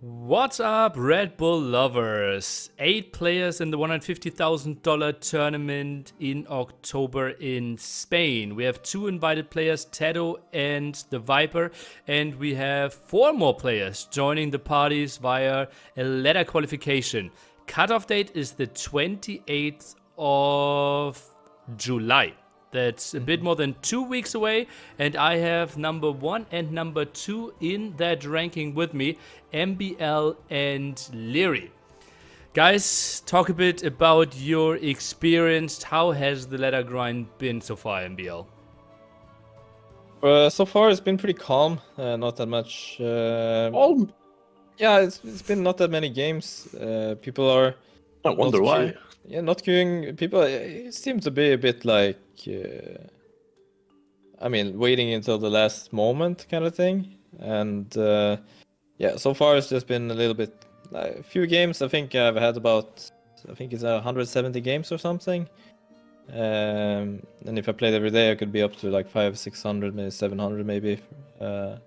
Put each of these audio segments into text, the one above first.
What's up, Red Bull lovers? 8 players in the $150,000 tournament in October in Spain. We have 2 invited players, Tedo and the Viper, and we have 4 more players joining the parties via a ladder qualification. Cutoff date is the 28th of July. That's a bit more than 2 weeks away, and I have number 1 and number 2 in that ranking with me, MBL and Liereyy. Guys, talk a bit about your experience. How has the ladder grind been so far, MBL? So far it's been pretty calm. Not that much. Calm? Yeah, it's been not that many games. People are. I wonder not why. not queuing. People it seems to be a bit like. Waiting until the last moment kind of thing. And yeah, so far it's just been a little bit. Like, a few games. I think I've had about. I think it's 170 games or something. And if I played every day, I could be up to like 500, 600, maybe 700, maybe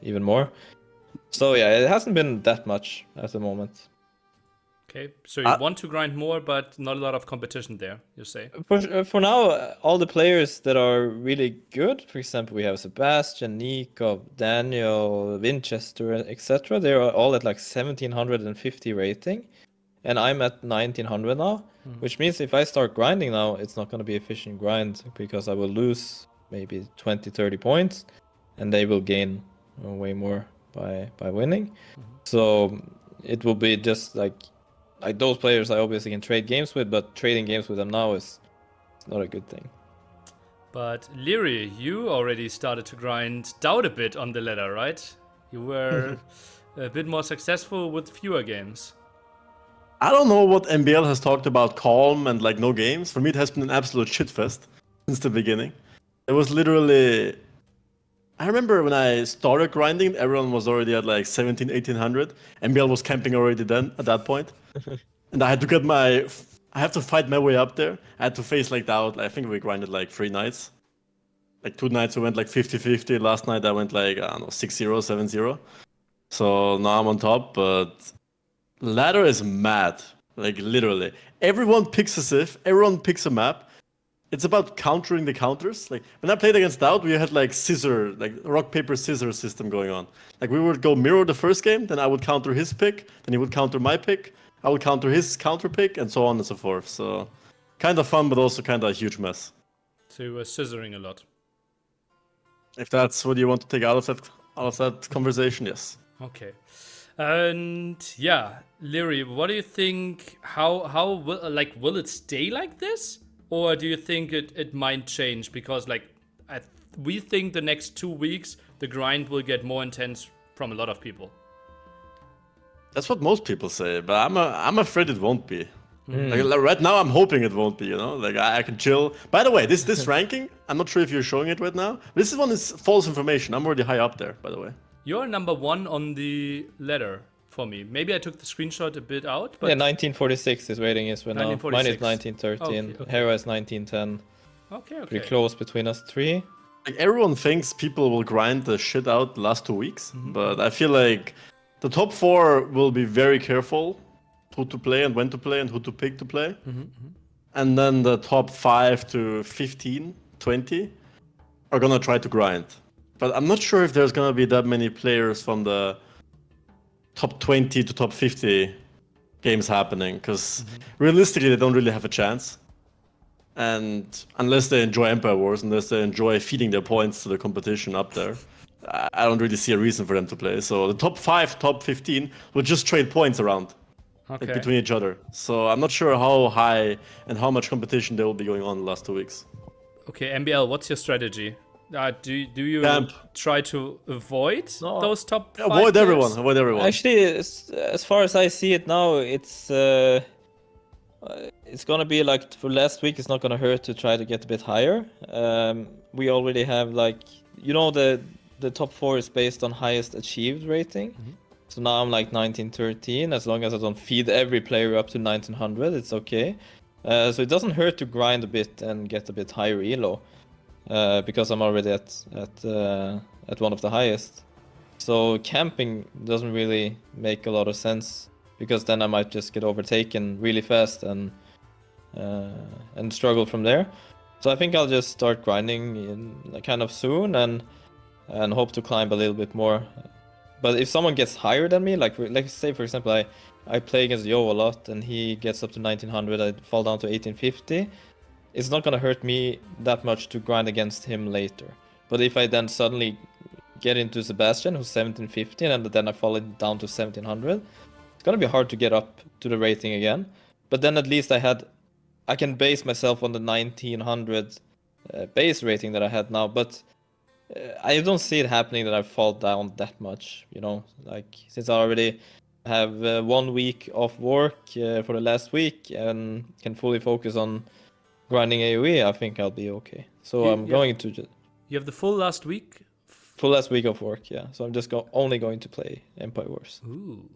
even more. So yeah, it hasn't been that much at the moment. Okay, so you want to grind more, but not a lot of competition there, you say? For now, all the players that are really good, for example, we have Sebastian, Nico, Daniel, Winchester, etc. They are all at like 1750 rating, and I'm at 1900 now, which means if I start grinding now, it's not going to be efficient grind because I will lose maybe 20, 30 points, and they will gain way more by winning. So it will be just like those players I obviously can trade games with, but trading games with them now is not a good thing. But Liereyy, you already started to grind down a bit on the ladder, right? You were a bit more successful with fewer games. I don't know what MBL has talked about calm and like no games. For me, it has been an absolute shitfest since the beginning. It was literally. I remember when I started grinding, everyone was already at like 17, 1800. MBL was camping already then at that point. And I had to get I have to fight my way up there. I had to face like that. I think we grinded like 3 nights. Like 2 nights we went like 50-50. Last night I went like, I don't know, 6-0, 7-0. So now I'm on top, but ladder is mad. Like literally. Everyone picks a Civ, everyone picks a map. It's about countering the counters. Like when I played against Dowd, we had like rock, paper, scissors system going on. Like we would go mirror the first game, then I would counter his pick, then he would counter my pick, I would counter his counter pick, and so on and so forth. So kind of fun, but also kind of a huge mess. So you were scissoring a lot. If that's what you want to take out of that conversation, yes. Okay. And yeah, Liereyy, what do you think? How will it stay like this? Or do you think it might change? Because we think the next 2 weeks the grind will get more intense from a lot of people. That's what most people say, but I'm afraid it won't be. Like, right now, I'm hoping it won't be. You know, like I can chill. By the way, this ranking, I'm not sure if you're showing it right now. This one is false information. I'm already high up there, by the way. You're number 1 on the ladder for me. Maybe I took the screenshot a bit out, but Yeah, 1946 is rating is when now. Mine is 1946. 1913. Okay. Hera is 1910. okay. Pretty close between us 3. Like everyone thinks people will grind the shit out the last 2 weeks, but I feel like the top 4 will be very careful who to play and when to play and who to pick to play. And then the top 5 to 15, 20 are gonna try to grind. But I'm not sure if there's gonna be that many players from the top 20 to top 50 games happening, because realistically they don't really have a chance. And unless they enjoy Empire Wars, unless they enjoy feeding their points to the competition up there, I don't really see a reason for them to play. So the top 5, top 15 will just trade points around like, between each other. So I'm not sure how high and how much competition there will be going on the last 2 weeks. Okay, MBL, what's your strategy? Do you Camp. try to avoid those top 5 Avoid players? everyone. Avoid everyone. Actually, as far as I see it now, it's gonna be like for last week. It's not gonna hurt to try to get a bit higher. We already have the top 4 is based on highest achieved rating. So now I'm like 1913. As long as I don't feed every player up to 1900, it's okay. So it doesn't hurt to grind a bit and get a bit higher elo, because I'm already at one of the highest. So camping doesn't really make a lot of sense because then I might just get overtaken really fast and struggle from there. So I think I'll just start grinding in kind of soon and hope to climb a little bit more. But if someone gets higher than me, like say for example I play against Yo a lot and he gets up to 1900, I fall down to 1850. It's not gonna hurt me that much to grind against him later. But if I then suddenly get into Sebastian, who's 1750, and then I fall down to 1700, it's gonna be hard to get up to the rating again. But then at least I can base myself on the 1900 base rating that I had now. But I don't see it happening that I fall down that much, you know. Like since I already have 1 week off work for the last week and can fully focus on grinding AoE, I think I'll be okay. So I'm going to just You have the full last week? full last week of work, yeah. So I'm just only going to play Empire Wars. Ooh,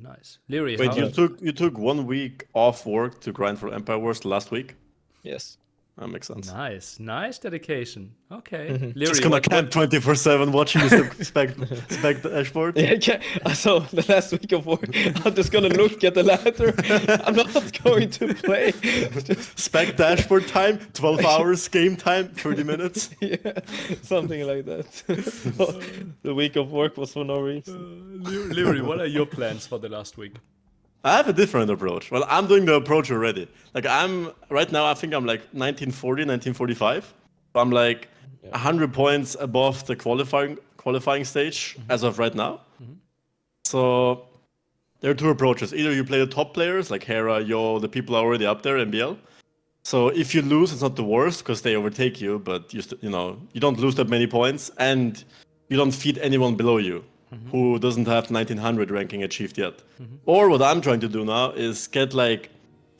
nice. Liereyy, Wait, how... you took 1 week off work to grind for Empire Wars last week? Yes. That makes sense. Nice dedication. Okay. Liereyy, Just gonna camp 24/7 watching the spec dashboard. Yeah, so the last week of work, I'm just gonna look at the ladder. I'm not going to play. Spec dashboard time, 12 hours, game time, 30 minutes. Yeah, something like that. So, the week of work was for no reason. Liereyy, what are your plans for the last week? I have a different approach. Well, I'm doing the approach already. Like right now, I think I'm like 1940, 1945. I'm like 100 points above the qualifying stage as of right now. So there are two approaches. Either you play the top players like Hera, Yo, the people are already up there, MBL. So if you lose, it's not the worst because they overtake you, but you don't lose that many points and you don't feed anyone below you who doesn't have 1900 ranking achieved yet. Or what I'm trying to do now is get like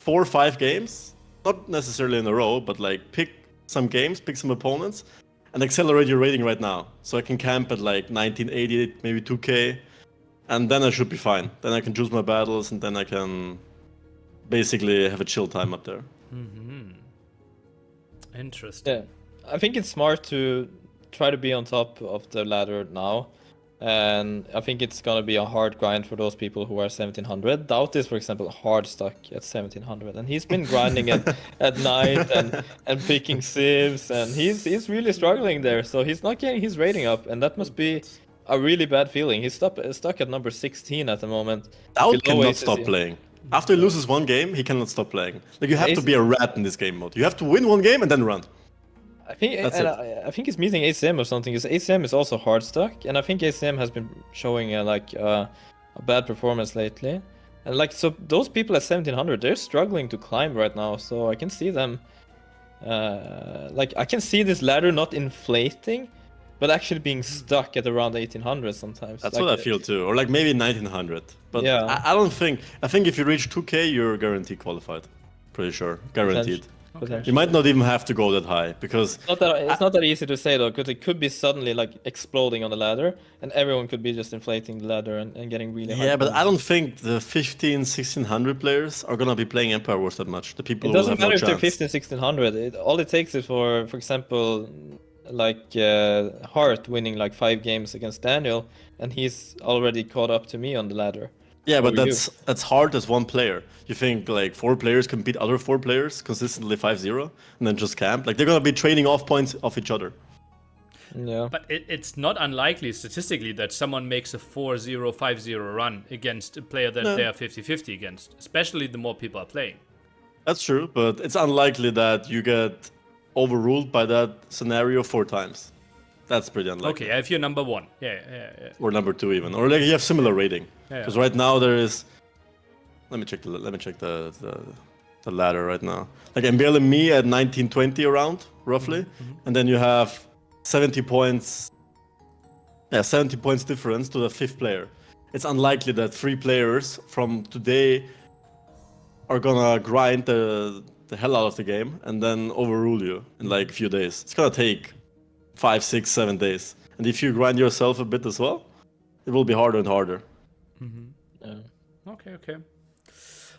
4 or 5 games, not necessarily in a row, but like pick some games, pick some opponents, and accelerate your rating right now. So I can camp at like 1980, maybe 2k, and then I should be fine. Then I can choose my battles, and then I can basically have a chill time up there. Interesting. Yeah, I think it's smart to try to be on top of the ladder now. And I think it's gonna be a hard grind for those people who are 1700. Doubt is, for example, hard stuck at 1700, and he's been grinding at night and picking civs, and he's really struggling there. So he's not getting his rating up, and that must be a really bad feeling. He's stuck at number 16 at the moment. Doubt below cannot ACC. stop playing. After he loses one game, he cannot stop playing. Like you have to be a rat in this game mode. You have to win one game and then run. I think I think he's meeting ACM or something. Because ACM is also hard stuck, and I think ACM has been showing a bad performance lately. And like so, those people at 1700, they're struggling to climb right now. So I can see them. I can see this ladder not inflating, but actually being stuck at around 1800 sometimes. That's what I feel too, or like maybe 1900. But Yeah. I don't think. I think if you reach 2k, you're guaranteed qualified. Pretty sure, guaranteed. You might not even have to go that high because It's not that easy to say though, because it could be suddenly like exploding on the ladder, and everyone could be just inflating the ladder and getting really high. yeah, but points. I don't think the 1600 players are gonna be playing Empire Wars that much. The people It who will doesn't have matter no if they're chance. 1600. All it takes is for example, like Hart winning like 5 games against Daniel, and he's already caught up to me on the ladder. Yeah, but Or you. that's hard as one player. You think like 4 players can beat other 4 players consistently 5-0 and then just camp? Like they're gonna be trading off points off each other. Yeah. But it's not unlikely statistically that someone makes a 4-0, 5-0 run against a player that they are 50-50 against, especially the more people are playing. That's true, but it's unlikely that you get overruled by that scenario 4 times. That's pretty unlikely. Okay, if you're number 1. Yeah. Or number 2 even, or like you have similar rating. Yeah. Because right now there is. Let me check the ladder right now. Like MBL and me at 1920 around roughly, and then you have 70 points. Yeah, 70 points difference to the 5th player. It's unlikely that 3 players from today are gonna grind the hell out of the game and then overrule you in like a few days. It's gonna take 5, 6, 7 days. And if you grind yourself a bit as well, it will be harder and harder. Okay.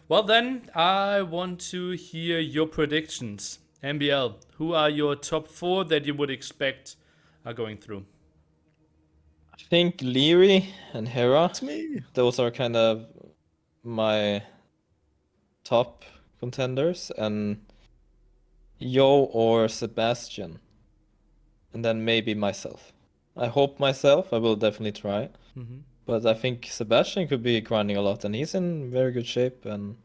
Well then, I want to hear your predictions. MBL, who are your top 4 that you would expect are going through? I think Liereyy and Hera, It's me. those are kind of my top contenders, and Yo or Sebastian, and then maybe myself. I hope myself. I will definitely try. Mm-hmm. But I think Sebastian could be grinding a lot, and he's in very good shape, and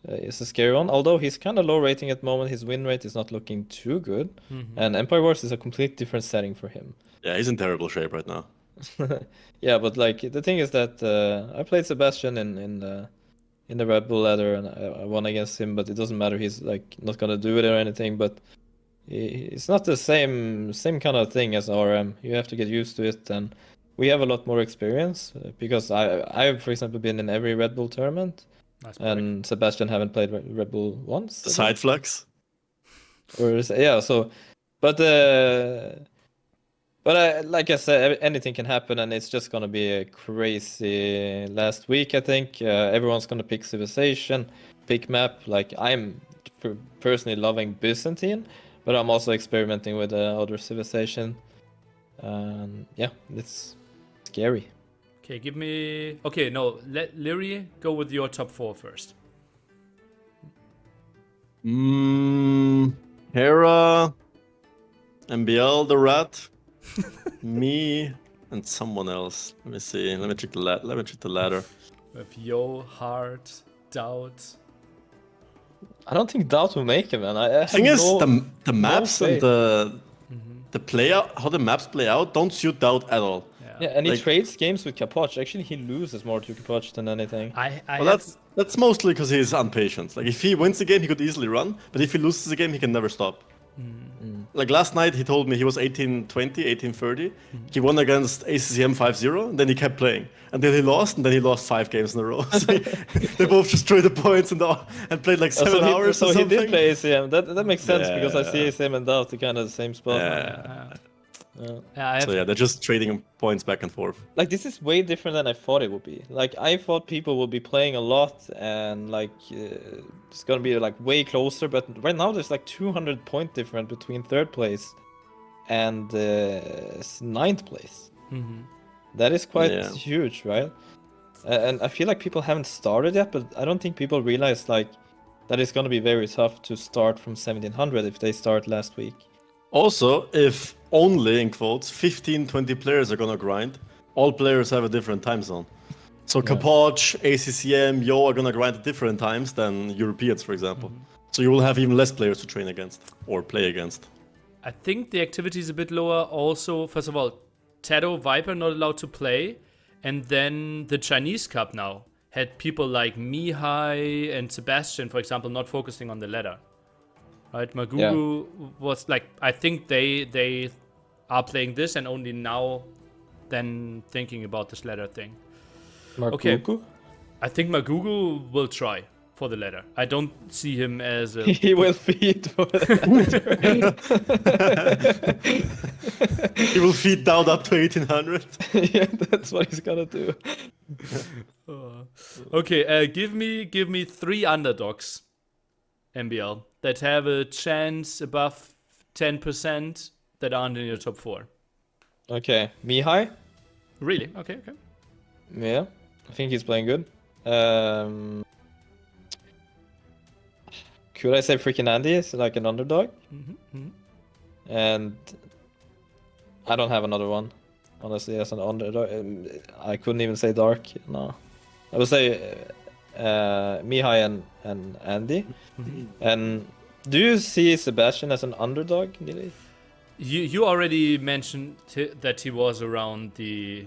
it's a scary one. Although he's kind of low rating at the moment, his win rate is not looking too good, Mm-hmm. and Empire Wars is a complete different setting for him. Yeah, he's in terrible shape right now. Yeah, but like the thing is that I played Sebastian in the Red Bull ladder, and I won against him, but it doesn't matter. He's like not gonna do it or anything, but it's not the same kind of thing as RM. You have to get used to it, and we have a lot more experience because I've, for example, been in every Red Bull tournament, Nice and Sebastian haven't played Red Bull once. The I side think. flex. Yeah, so, but like I said, anything can happen, and it's just gonna be a crazy last week. I think everyone's gonna pick Civilization, pick map. Like I'm personally loving Byzantine, but I'm also experimenting with other Civilization. Yeah, it's scary. Okay, give me. Okay, no, let Liereyy go with your top 4 first. Hera, MBL, the rat, me, and someone else. Let me see. Let me check the ladder. With Yo, Heart, Doubt. I don't think Doubt will make it, man. I Thing have is, no, the maps and faith. the play out, how the maps play out, don't suit Doubt at all. Yeah, and he Like- trades games with Capoch. Actually, he loses more to Capoch than anything. I Well, that's mostly because he's impatient. Like if he wins the game, he could easily run, but if he loses the game, he can never stop. Like last night, he told me he was 18-20, 18-30. He won against ACCM 5-0, and then he kept playing. And then he lost, and then he lost 5 games in a row. So they both just traded points and played like 7 hours so or he something. did play ACM. That makes sense because I see Yeah. ACM and Doubt kind of the same spot. Yeah. I have, So yeah, they're just trading points back and forth. Like this is way different than I thought it would be. Like I thought people would be playing a lot and like it's gonna be like way closer. But right now there's like 200 point difference between third place and ninth place. That is quite Yeah. huge, right? And I feel like people haven't started yet, but I don't think people realize like that it's gonna be very tough to start from 1700 if they start last week. Also, if only, in quotes, 15-20 players are gonna grind, all players have a different time zone. So Capoch, ACCM, Yo are gonna grind at different times than Europeans, for example. So you will have even less players to train against or play against. I think the activity is a bit lower. Also, first of all, Tado, Viper not allowed to play. And then the Chinese Cup now had people like Mihai and Sebastian, for example, not focusing on the ladder. Right, Magugu was like, I think they are playing this and only now then thinking about this ladder thing. Okay. Markuku? I think Magugu will try for the ladder. I don't see him as a... He will feed for He will feed down up to 1800. Yeah, that's what he's gonna do. Okay, give me 3 underdogs, MBL, that have a chance above 10% that aren't in your top 4. Okay, Mihai? Really? Okay. Yeah, I think he's playing good. Could I say freaking Andy is like an underdog? And I don't have another one, honestly, as an underdog. I couldn't even say Dark. No, I would say Mihai and Andy. And do you see Sebastian as an underdog, Nili? You already mentioned that he was around the...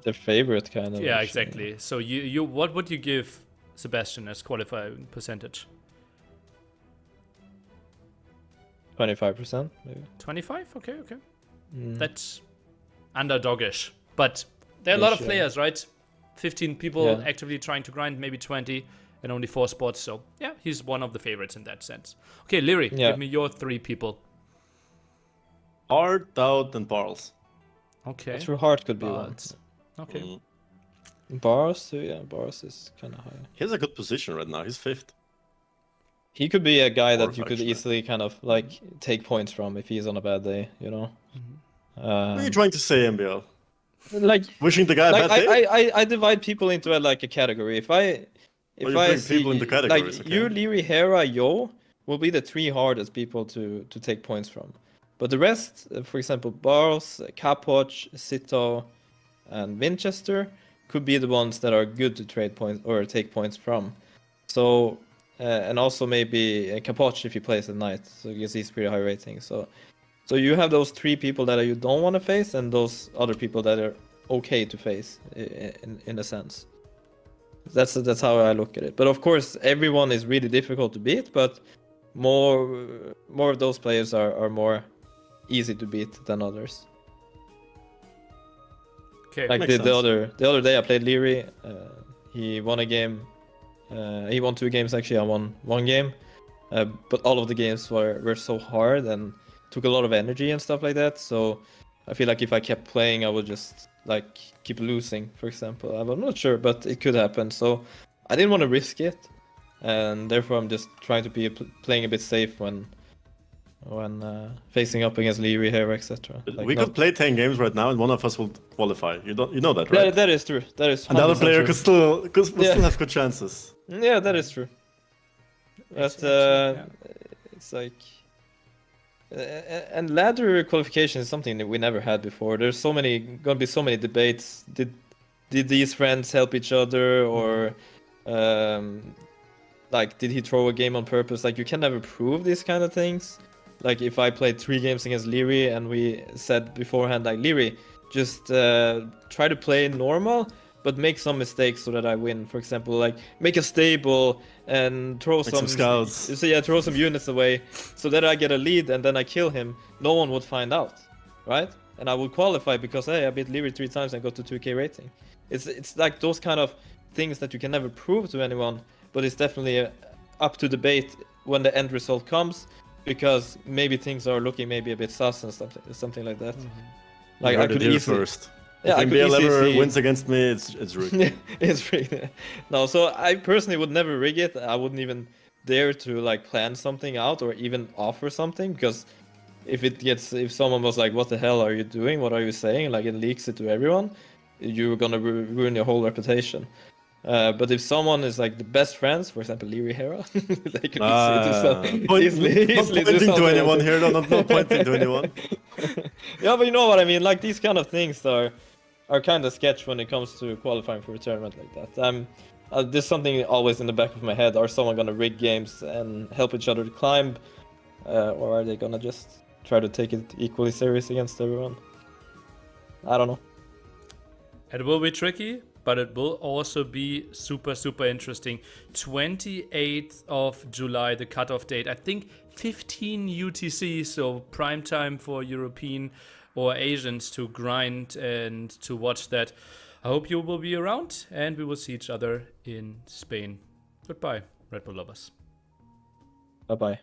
The favorite kind of. Yeah, actually. exactly. So you what would you give Sebastian as qualifying percentage? 25%, maybe. 25? Okay. That's underdogish. But there are a lot of Sure. players, right? 15 people Yeah. actively trying to grind, maybe 20, and only 4 spots. So yeah, he's one of the favorites in that sense. Okay, Liereyy, Yeah. give me your 3 people. Hard, Doubt, and Barls. Okay. True Heart could be But, okay. Mm. one. Bars too, yeah. Bars is kind of high. He has a good position right now. He's 5th. He could be a guy that Fourth, you could actually. easily kind of like take points from if he's on a bad day, you know. What are you trying to say, MBL? like Wishing the guy a like bad day? I divide people into like a category. If I you bring people into categories, like okay. you, Liereyy, Hera, Yo will be the three hardest people to take points from. But the rest, for example, Bars, Capoch, Sito, and Winchester could be the ones that are good to trade points or take points from. So and also maybe Capoch if he plays at night, so because he's pretty high rating. So you have those three people that you don't want to face, and those other people that are okay to face in a sense. That's how I look at it. But of course, everyone is really difficult to beat. But more of those players are more easy to beat than others. Okay. Like Makes the sense. other day, I played Liereyy. He won a game. He won 2 games actually. I won 1 game. But all of the games were so hard and took a lot of energy and stuff like that. So I feel like if I kept playing, I would just like keep losing, for example. I'm not sure, but it could happen. So I didn't want to risk it, and therefore I'm just trying to be playing a bit safe when facing up against Liereyy here, etc. Like We could play 10 games right now, and one of us will qualify. You know that, right? That is true. That is 100% And the other player true. could still Yeah. still have good chances. Yeah, that is true. But Yeah. it's like. And ladder qualification is something that we never had before. There's gonna be so many debates. Did these friends help each other, or like did he throw a game on purpose? Like you can never prove these kind of things. Like if I played 3 games against Liereyy and we said beforehand like Liereyy, just try to play normal, but make some mistakes so that I win. For example, like make a stable and throw some scouts. So yeah, throw some units away so that I get a lead and then I kill him. No one would find out, right? And I would qualify because hey, I beat Liereyy 3 times and got to 2k rating. It's like those kind of things that you can never prove to anyone, but it's definitely up to debate when the end result comes, because maybe things are looking maybe a bit sus and something like that. Like I could hear first. Yeah, if MBL ever wins against me, it's rigged. Yeah, it's rigged. No, so I personally would never rig it. I wouldn't even dare to like plan something out or even offer something, because if someone was like, "What the hell are you doing? What are you saying?" Like it leaks it to everyone, you're gonna ruin your whole reputation. But if someone is like the best friends, for example, Liereyy Hera, they could easily not pointing to anyone here, not pointing to anyone. Yeah, but you know what I mean. Like these kind of things are kind of sketch when it comes to qualifying for a tournament like that. There's something always in the back of my head: are someone gonna rig games and help each other to climb, or are they gonna just try to take it equally serious against everyone? I don't know. It will be tricky, but it will also be super, super interesting. 28th of July, the cutoff date. I think 15 UTC, so prime time for European or Asians to grind and to watch that. I hope you will be around, and we will see each other in Spain. Goodbye, Red Bull lovers. Bye bye.